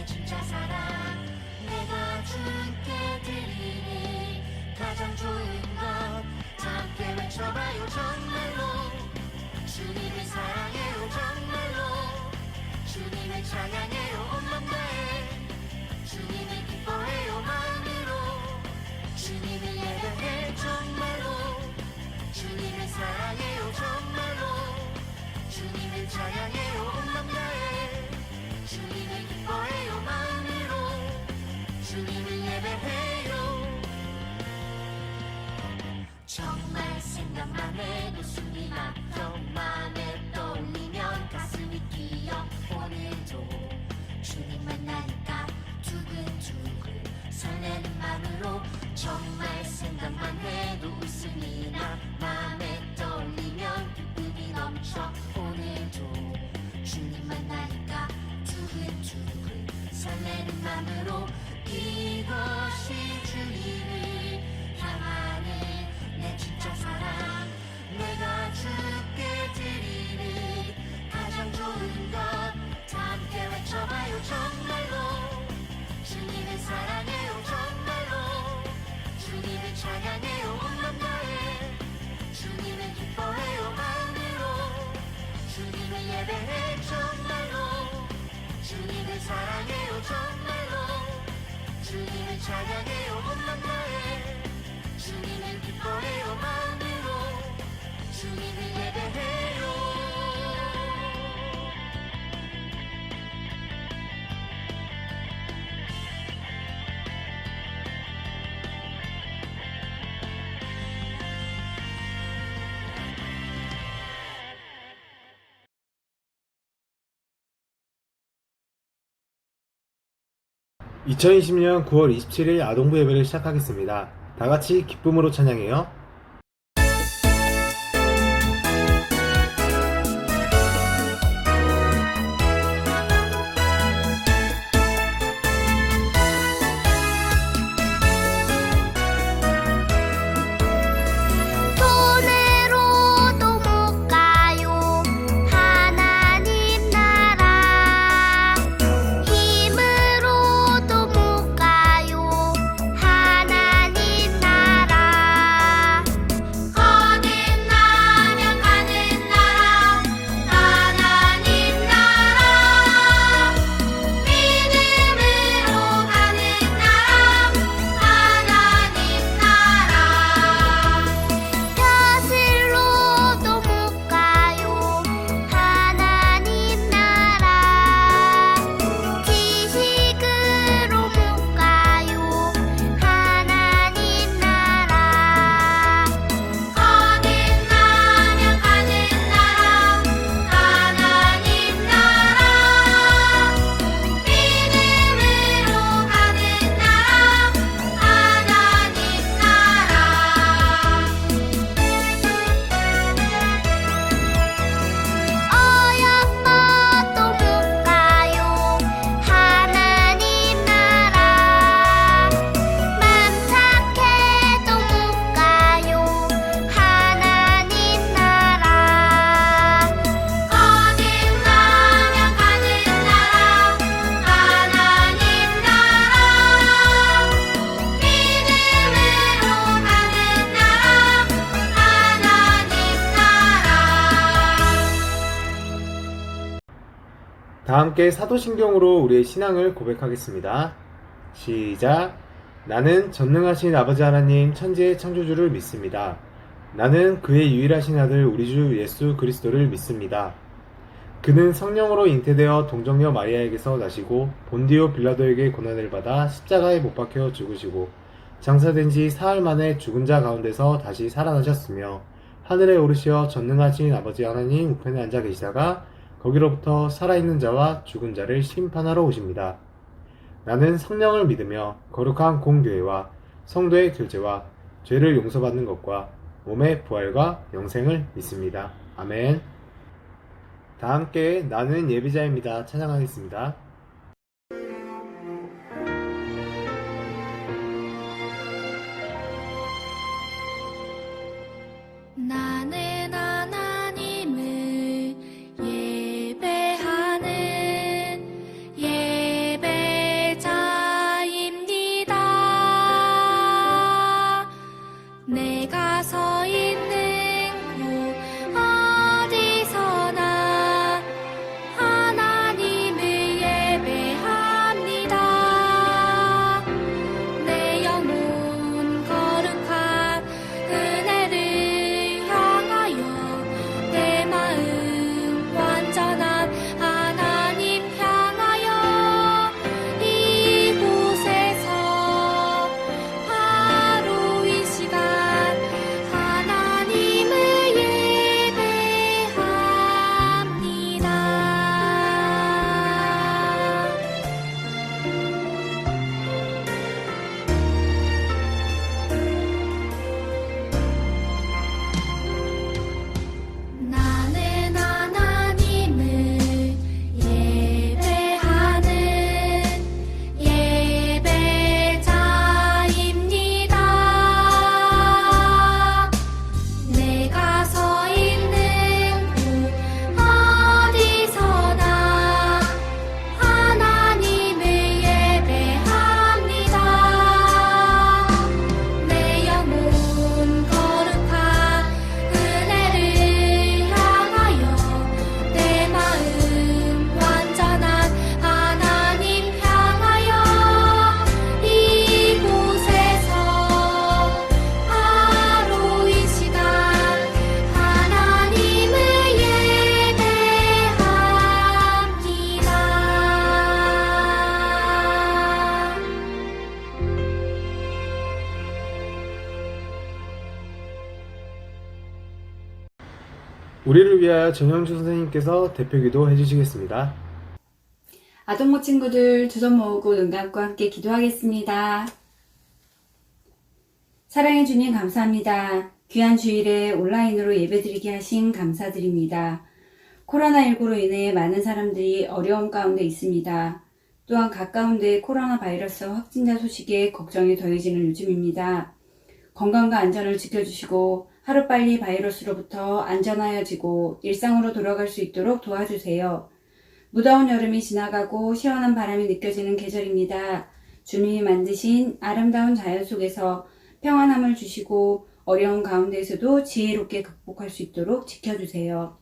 진짜 사랑 내가 주께 드리니 가장 좋은 것 함께 외쳐봐요 정말로 주님을 사랑해요 정말로 주님을 찬양해요 온 맘 다해 주님을 기뻐해요 마음으로 주님을 예배해 정말로 주님을 사랑해요 정말로 주님을 찬양해요 온 맘 다해 주님을 기뻐해요 마음으로 주님을 예배해요 정말 생각만 해도 숨이 막혀 맘에 떠올리면 가슴이 뛰어 오늘도 주님 만나니까 두근두근 설레는 맘으로 정말 생각만 해도 웃음이 나 맘에 떠올리면 기쁨이 넘쳐 오늘도 주님 만나니까 두근두근 설레는 맘으로 이것이 주님을 향하는 내 진짜 사랑 내가 주께 드리는 가장 좋은 것 함께 외쳐봐요 정말로 주님을 사랑해요 정말로 주님을 찬양해요 온 맘 다해 주님을 기뻐해요 마음으로 주님을 예배해 정말로 주님을 사랑해요 정말로 주님을 찬양해요 온 맘 다해 주님을 기뻐해요 마음으로 주님을 예배해요 2020년 9월 27일 아동부 예배를 시작하겠습니다. 다같이 기쁨으로 찬양해요. 다 함께 사도신경으로 우리의 신앙을 고백하겠습니다. 시작. 나는 전능하신 아버지 하나님 천지의 창조주를 믿습니다. 나는 그의 유일하신 아들 우리 주 예수 그리스도를 믿습니다. 그는 성령으로 잉태되어 동정녀 마리아에게서 나시고 본디오 빌라도에게 고난을 받아 십자가에 못 박혀 죽으시고 장사된 지 사흘 만에 죽은 자 가운데서 다시 살아나셨으며 하늘에 오르시어 전능하신 아버지 하나님 우편에 앉아 계시다가 거기로부터 살아있는 자와 죽은 자를 심판하러 오십니다. 나는 성령을 믿으며 거룩한 공교회와 성도의 교제와 죄를 용서받는 것과 몸의 부활과 영생을 믿습니다. 아멘. 다 함께 나는 예비자입니다. 찬양하겠습니다. 나는 하나님을 예배하는 예배 우리를 위하여 정영주 선생님께서 대표기도 해주시겠습니다. 아동모 친구들 두 손 모으고 눈 감고 함께 기도하겠습니다. 사랑해 주님 감사합니다. 귀한 주일에 온라인으로 예배드리게 하신 감사드립니다. 코로나19로 인해 많은 사람들이 어려움 가운데 있습니다. 또한 가까운데 코로나 바이러스 확진자 소식에 걱정이 더해지는 요즘입니다. 건강과 안전을 지켜주시고 하루빨리 바이러스로부터 안전하여지고 일상으로 돌아갈 수 있도록 도와주세요. 무더운 여름이 지나가고 시원한 바람이 느껴지는 계절입니다. 주님이 만드신 아름다운 자연 속에서 평안함을 주시고 어려운 가운데에서도 지혜롭게 극복할 수 있도록 지켜주세요.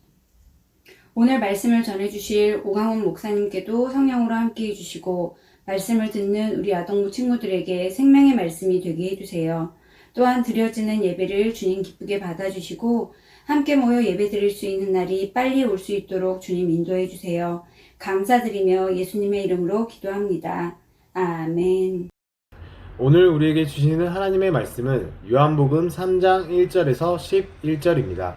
오늘 말씀을 전해주실 오강훈 목사님께도 성령으로 함께 해주시고 말씀을 듣는 우리 아동부 친구들에게 생명의 말씀이 되게 해주세요. 또한 드려지는 예배를 주님 기쁘게 받아주시고 함께 모여 예배 드릴 수 있는 날이 빨리 올 수 있도록 주님 인도해 주세요. 감사드리며 예수님의 이름으로 기도합니다. 아멘. 오늘 우리에게 주시는 하나님의 말씀은 요한복음 3장 1절에서 11절입니다.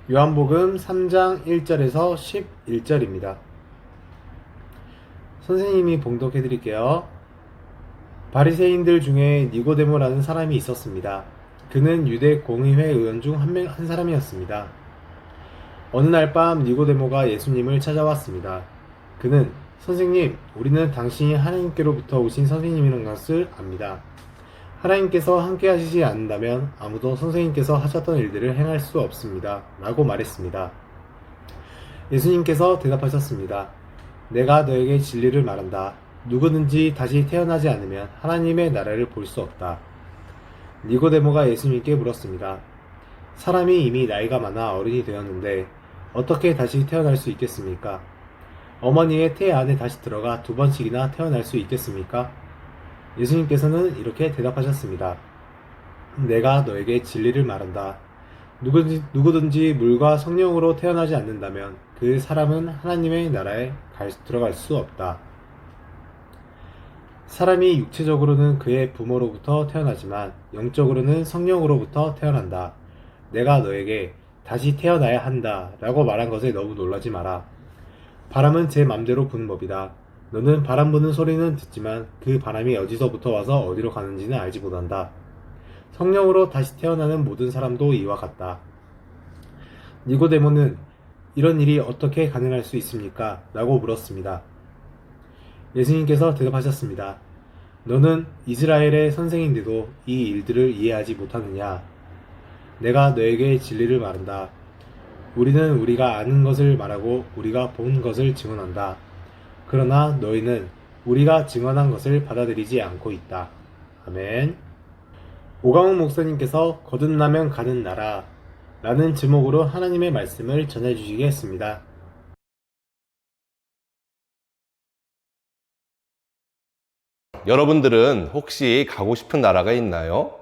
요한복음 3장 1절에서 11절입니다. 선생님이 봉독해 드릴게요. 바리새인들 중에 니고데모라는 사람이 있었습니다. 그는 유대 공의회 의원 중 한 사람이었습니다. 어느 날 밤 니고데모가 예수님을 찾아왔습니다. 그는 선생님, 우리는 당신이 하나님께로부터 오신 선생님이라는 것을 압니다. 하나님께서 함께 하시지 않는다면 아무도 선생님께서 하셨던 일들을 행할 수 없습니다. 라고 말했습니다. 예수님께서 대답하셨습니다. 내가 너에게 진리를 말한다. 누구든지 다시 태어나지 않으면 하나님의 나라를 볼 수 없다. 니고데모가 예수님께 물었습니다. 사람이 이미 나이가 많아 어른이 되었는데 어떻게 다시 태어날 수 있겠습니까? 어머니의 태 안에 다시 들어가 2번씩이나 태어날 수 있겠습니까? 예수님께서는 이렇게 대답하셨습니다. 내가 너에게 진리를 말한다. 누구든지 물과 성령으로 태어나지 않는다면 그 사람은 하나님의 나라에 들어갈 수 없다. 사람이 육체적으로는 그의 부모로부터 태어나지만 영적으로는 성령으로부터 태어난다. 내가 너에게 다시 태어나야 한다 라고 말한 것에 너무 놀라지 마라. 바람은 제 맘대로 부는 법이다. 너는 바람 부는 소리는 듣지만 그 바람이 어디서부터 와서 어디로 가는지는 알지 못한다. 성령으로 다시 태어나는 모든 사람도 이와 같다. 니고데모는 이런 일이 어떻게 가능할 수 있습니까? 라고 물었습니다. 예수님께서 대답하셨습니다. 너는 이스라엘의 선생인데도 이 일들을 이해하지 못하느냐? 내가 너에게 진리를 말한다. 우리는 우리가 아는 것을 말하고 우리가 본 것을 증언한다. 그러나 너희는 우리가 증언한 것을 받아들이지 않고 있다. 아멘. 오강훈 목사님께서 거듭나면 가는 나라 라는 제목으로 하나님의 말씀을 전해주시겠습니다. 여러분들은 혹시 가고 싶은 나라가 있나요?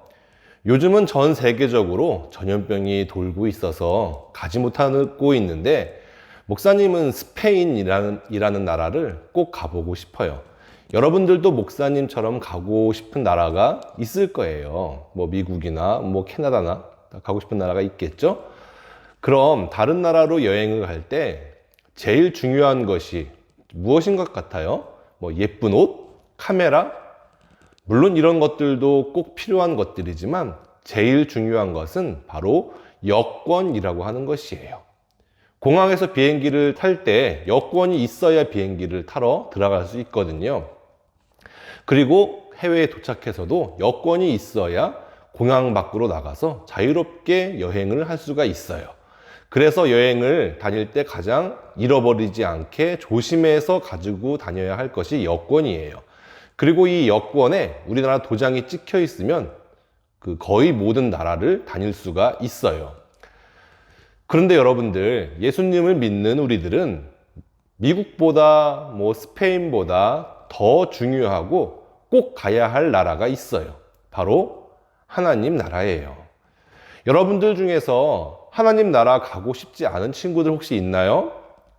요즘은 전 세계적으로 전염병이 돌고 있어서 가지 못하고 있는데 목사님은 스페인이라는 나라를 꼭 가보고 싶어요. 여러분들도 목사님처럼 가고 싶은 나라가 있을 거예요. 뭐 미국이나 뭐 캐나다나 가고 싶은 나라가 있겠죠? 그럼 다른 나라로 여행을 갈 때 제일 중요한 것이 무엇인 것 같아요? 뭐 예쁜 옷? 카메라? 물론 이런 것들도 꼭 필요한 것들이지만 제일 중요한 것은 바로 여권이라고 하는 것이에요. 공항에서 비행기를 탈 때 여권이 있어야 비행기를 타러 들어갈 수 있거든요. 그리고 해외에 도착해서도 여권이 있어야 공항 밖으로 나가서 자유롭게 여행을 할 수가 있어요. 그래서 여행을 다닐 때 가장 잃어버리지 않게 조심해서 가지고 다녀야 할 것이 여권이에요. 그리고 이 여권에 우리나라 도장이 찍혀 있으면 거의 모든 나라를 다닐 수가 있어요. 그런데 여러분들, 예수님을 믿는 우리들은 미국보다 스페인보다 더 중요하고 꼭 가야 할 나라가 있어요. 바로 하나님 나라예요. 여러분들 중에서 하나님 나라 가고 싶지 않은 친구들 혹시 있나요?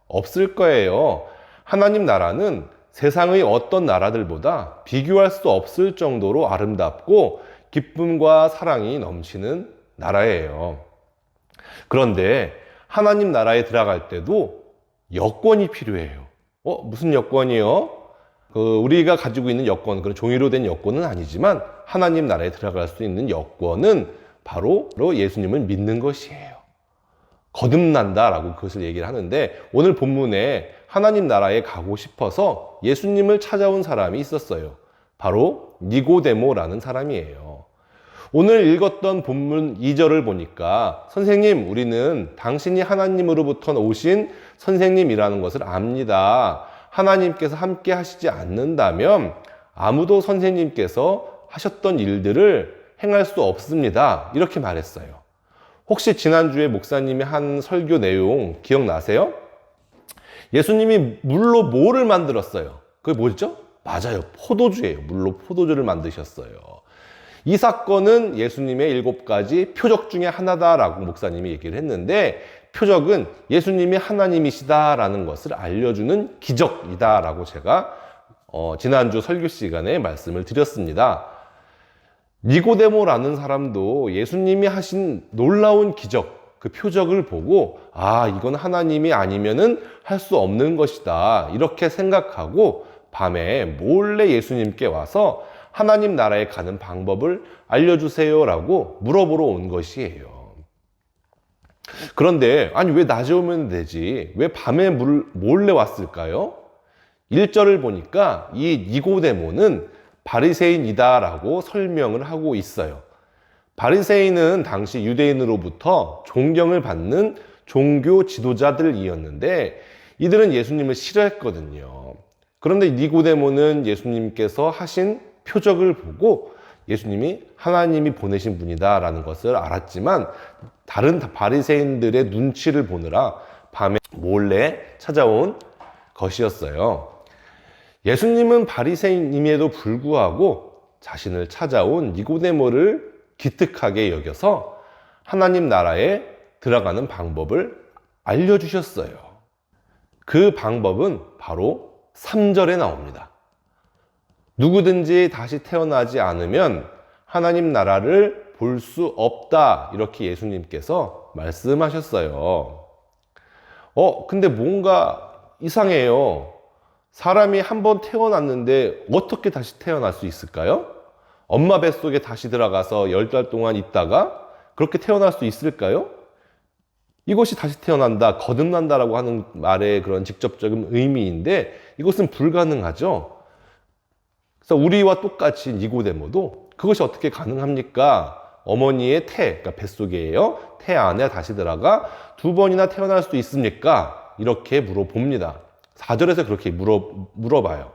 없을 거예요. 하나님 나라는 세상의 어떤 나라들보다 비교할 수 없을 정도로 아름답고 기쁨과 사랑이 넘치는 나라예요. 그런데 하나님 나라에 들어갈 때도 여권이 필요해요. 무슨 여권이요? 우리가 가지고 있는 여권, 그런 종이로 된 여권은 아니지만 하나님 나라에 들어갈 수 있는 여권은 바로 예수님을 믿는 것이에요. 거듭난다라고 그것을 얘기를 하는데, 오늘 본문에 하나님 나라에 가고 싶어서 예수님을 찾아온 사람이 있었어요. 바로 니고데모라는 사람이에요. 오늘 읽었던 본문 2절을 보니까, 선생님, 우리는 당신이 하나님으로부터 오신 선생님이라는 것을 압니다. 하나님께서 함께 하시지 않는다면 아무도 선생님께서 하셨던 일들을 행할 수 없습니다. 이렇게 말했어요. 혹시 지난주에 목사님이 한 설교 내용 기억나세요? 예수님이 물로 뭐를 만들었어요? 그게 뭐죠? 맞아요. 포도주예요. 물로 포도주를 만드셨어요. 이 사건은 예수님의 7가지 표적 중에 하나다라고 목사님이 얘기를 했는데, 표적은 예수님이 하나님이시다라는 것을 알려주는 기적이다라고 제가 지난주 설교 시간에 말씀을 드렸습니다. 니고데모라는 사람도 예수님이 하신 놀라운 기적, 그 표적을 보고 이건 하나님이 아니면은 할 수 없는 것이다 이렇게 생각하고 밤에 몰래 예수님께 와서 하나님 나라에 가는 방법을 알려주세요 라고 물어보러 온 것이에요. 그런데 왜 낮에 오면 되지? 왜 밤에 몰래 왔을까요? 1절을 보니까 이 니고데모는 바리새인이다라고 설명을 하고 있어요. 바리새인은 당시 유대인으로부터 존경을 받는 종교 지도자들이었는데, 이들은 예수님을 싫어했거든요. 그런데 니고데모는 예수님께서 하신 표적을 보고 예수님이 하나님이 보내신 분이다라는 것을 알았지만, 다른 바리새인들의 눈치를 보느라 밤에 몰래 찾아온 것이었어요. 예수님은 바리새인임에도 불구하고 자신을 찾아온 니고데모를 기특하게 여겨서 하나님 나라에 들어가는 방법을 알려주셨어요. 그 방법은 바로 3절에 나옵니다. 누구든지 다시 태어나지 않으면 하나님 나라를 볼 수 없다, 이렇게 예수님께서 말씀하셨어요. 근데 뭔가 이상해요. 사람이 한번 태어났는데 어떻게 다시 태어날 수 있을까요? 엄마 뱃속에 다시 들어가서 10달 동안 있다가 그렇게 태어날 수 있을까요? 이것이 다시 태어난다, 거듭난다라고 하는 말의 그런 직접적인 의미인데 이것은 불가능하죠. 그래서 우리와 똑같이 니고데모도 그것이 어떻게 가능합니까? 어머니의 그러니까 뱃속이에요. 태 안에 다시 들어가 2번이나 태어날 수 있습니까? 이렇게 물어봅니다. 4절에서 그렇게 물어봐요.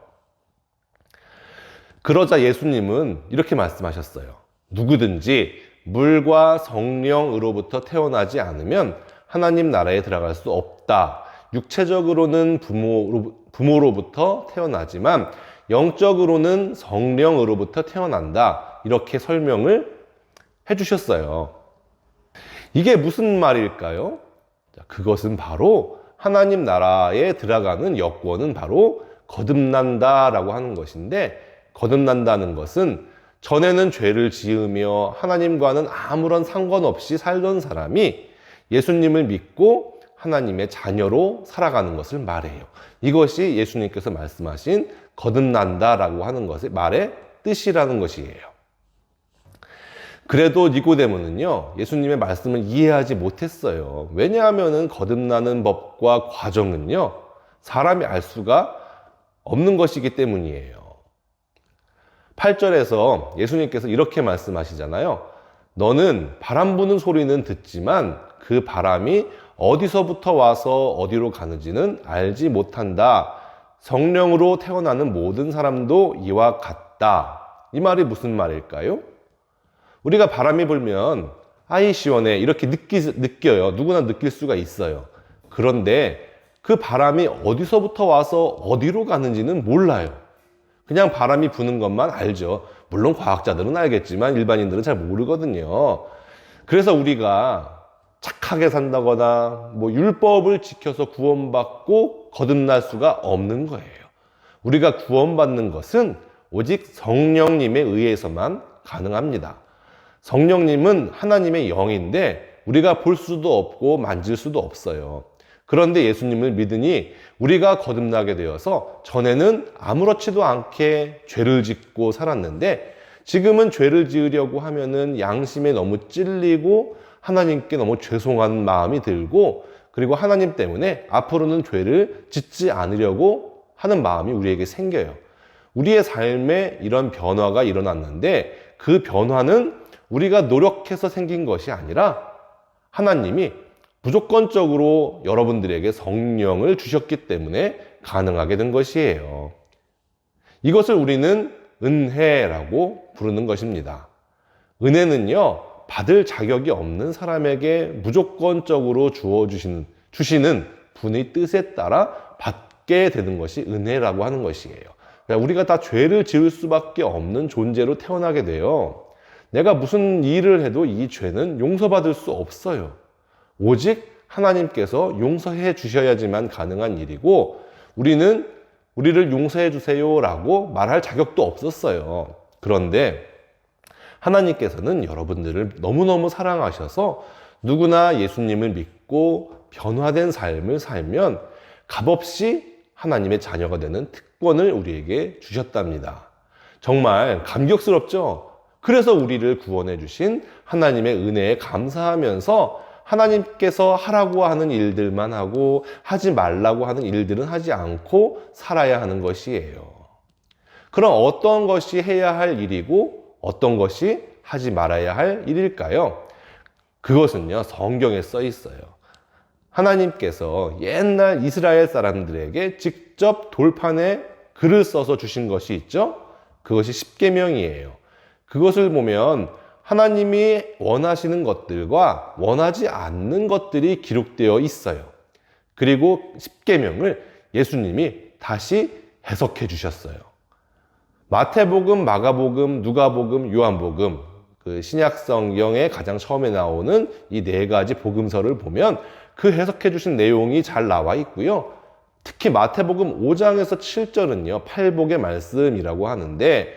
그러자 예수님은 이렇게 말씀하셨어요. 누구든지 물과 성령으로부터 태어나지 않으면 하나님 나라에 들어갈 수 없다. 육체적으로는 부모로부터 태어나지만 영적으로는 성령으로부터 태어난다. 이렇게 설명을 해주셨어요. 이게 무슨 말일까요? 그것은 바로 하나님 나라에 들어가는 여권은 바로 거듭난다라고 하는 것인데, 거듭난다는 것은 전에는 죄를 지으며 하나님과는 아무런 상관없이 살던 사람이 예수님을 믿고 하나님의 자녀로 살아가는 것을 말해요. 이것이 예수님께서 말씀하신 거듭난다라고 하는 것의 말의 뜻이라는 것이에요. 그래도 니고데모는요, 예수님의 말씀을 이해하지 못했어요. 왜냐하면 거듭나는 법과 과정은요, 사람이 알 수가 없는 것이기 때문이에요. 8절에서 예수님께서 이렇게 말씀하시잖아요. 너는 바람 부는 소리는 듣지만 그 바람이 어디서부터 와서 어디로 가는지는 알지 못한다. 성령으로 태어나는 모든 사람도 이와 같다. 이 말이 무슨 말일까요? 우리가 바람이 불면 아이 시원해 이렇게 느껴요. 누구나 느낄 수가 있어요. 그런데 그 바람이 어디서부터 와서 어디로 가는지는 몰라요. 그냥 바람이 부는 것만 알죠. 물론 과학자들은 알겠지만 일반인들은 잘 모르거든요. 그래서 우리가 착하게 산다거나 율법을 지켜서 구원받고 거듭날 수가 없는 거예요. 우리가 구원받는 것은 오직 성령님에 의해서만 가능합니다. 성령님은 하나님의 영인데 우리가 볼 수도 없고 만질 수도 없어요. 그런데 예수님을 믿으니 우리가 거듭나게 되어서 전에는 아무렇지도 않게 죄를 짓고 살았는데 지금은 죄를 지으려고 하면은 양심에 너무 찔리고 하나님께 너무 죄송한 마음이 들고 그리고 하나님 때문에 앞으로는 죄를 짓지 않으려고 하는 마음이 우리에게 생겨요. 우리의 삶에 이런 변화가 일어났는데 그 변화는 우리가 노력해서 생긴 것이 아니라 하나님이 무조건적으로 여러분들에게 성령을 주셨기 때문에 가능하게 된 것이에요. 이것을 우리는 은혜라고 부르는 것입니다. 은혜는요, 받을 자격이 없는 사람에게 무조건적으로 주시는 분의 뜻에 따라 받게 되는 것이 은혜라고 하는 것이에요. 그러니까 우리가 다 죄를 지을 수밖에 없는 존재로 태어나게 돼요. 내가 무슨 일을 해도 이 죄는 용서받을 수 없어요. 오직 하나님께서 용서해 주셔야지만 가능한 일이고 우리는 우리를 용서해 주세요라고 말할 자격도 없었어요. 그런데 하나님께서는 여러분들을 너무너무 사랑하셔서 누구나 예수님을 믿고 변화된 삶을 살면 값없이 하나님의 자녀가 되는 특권을 우리에게 주셨답니다. 정말 감격스럽죠? 그래서 우리를 구원해 주신 하나님의 은혜에 감사하면서 하나님께서 하라고 하는 일들만 하고 하지 말라고 하는 일들은 하지 않고 살아야 하는 것이에요. 그럼 어떤 것이 해야 할 일이고 어떤 것이 하지 말아야 할 일일까요? 그것은요, 성경에 써 있어요. 하나님께서 옛날 이스라엘 사람들에게 직접 돌판에 글을 써서 주신 것이 있죠? 그것이 십계명이에요. 그것을 보면 하나님이 원하시는 것들과 원하지 않는 것들이 기록되어 있어요. 그리고 십계명을 예수님이 다시 해석해 주셨어요. 마태복음, 마가복음, 누가복음, 요한복음, 그 신약성경에 가장 처음에 나오는 이 네 가지 복음서를 보면 그 해석해 주신 내용이 잘 나와 있고요. 특히 마태복음 5장에서 7절은요, 팔복의 말씀이라고 하는데,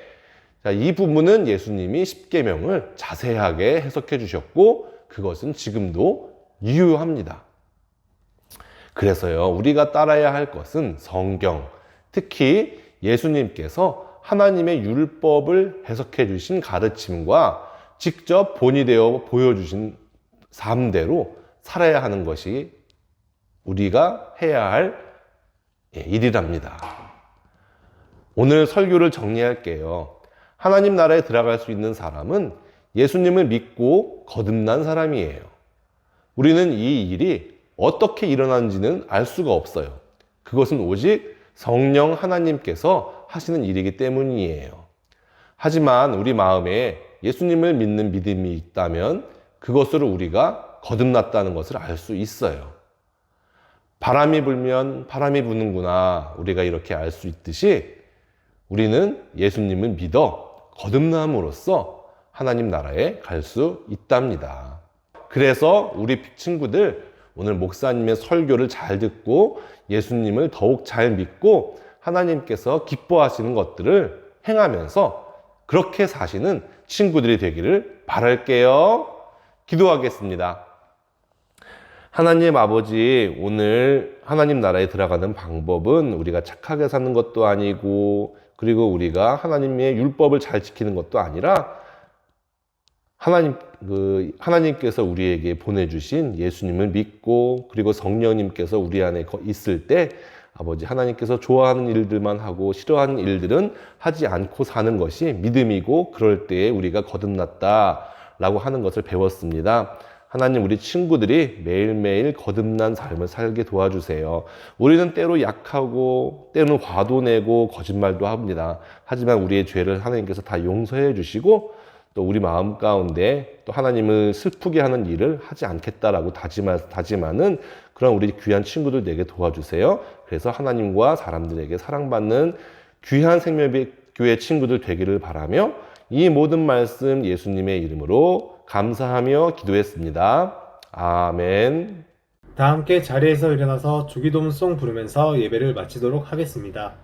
자, 이 부분은 예수님이 십계명을 자세하게 해석해 주셨고 그것은 지금도 유효합니다. 그래서요, 우리가 따라야 할 것은 성경, 특히 예수님께서 하나님의 율법을 해석해 주신 가르침과 직접 본이 되어 보여주신 삶대로 살아야 하는 것이 우리가 해야 할 일이랍니다. 오늘 설교를 정리할게요. 하나님 나라에 들어갈 수 있는 사람은 예수님을 믿고 거듭난 사람이에요. 우리는 이 일이 어떻게 일어나는지는 알 수가 없어요. 그것은 오직 성령 하나님께서 하시는 일이기 때문이에요. 하지만 우리 마음에 예수님을 믿는 믿음이 있다면 그것으로 우리가 거듭났다는 것을 알 수 있어요. 바람이 불면 바람이 부는구나, 우리가 이렇게 알 수 있듯이 우리는 예수님을 믿어 거듭남으로써 하나님 나라에 갈 수 있답니다. 그래서 우리 친구들 오늘 목사님의 설교를 잘 듣고 예수님을 더욱 잘 믿고 하나님께서 기뻐하시는 것들을 행하면서 그렇게 사시는 친구들이 되기를 바랄게요. 기도하겠습니다. 하나님 아버지, 오늘 하나님 나라에 들어가는 방법은 우리가 착하게 사는 것도 아니고 그리고 우리가 하나님의 율법을 잘 지키는 것도 아니라 하나님께서 우리에게 보내주신 예수님을 믿고 그리고 성령님께서 우리 안에 있을 때 아버지 하나님께서 좋아하는 일들만 하고 싫어하는 일들은 하지 않고 사는 것이 믿음이고 그럴 때에 우리가 거듭났다라고 하는 것을 배웠습니다. 하나님, 우리 친구들이 매일매일 거듭난 삶을 살게 도와주세요. 우리는 때로 약하고 때로는 화도 내고 거짓말도 합니다. 하지만 우리의 죄를 하나님께서 다 용서해 주시고 또 우리 마음 가운데 또 하나님을 슬프게 하는 일을 하지 않겠다라고 다짐하는 그런 우리 귀한 친구들 되게 도와주세요. 그래서 하나님과 사람들에게 사랑받는 귀한 생명교회 친구들 되기를 바라며 이 모든 말씀 예수님의 이름으로 감사하며 기도했습니다. 아멘. 다 함께 자리에서 일어나서 주기도문송 부르면서 예배를 마치도록 하겠습니다.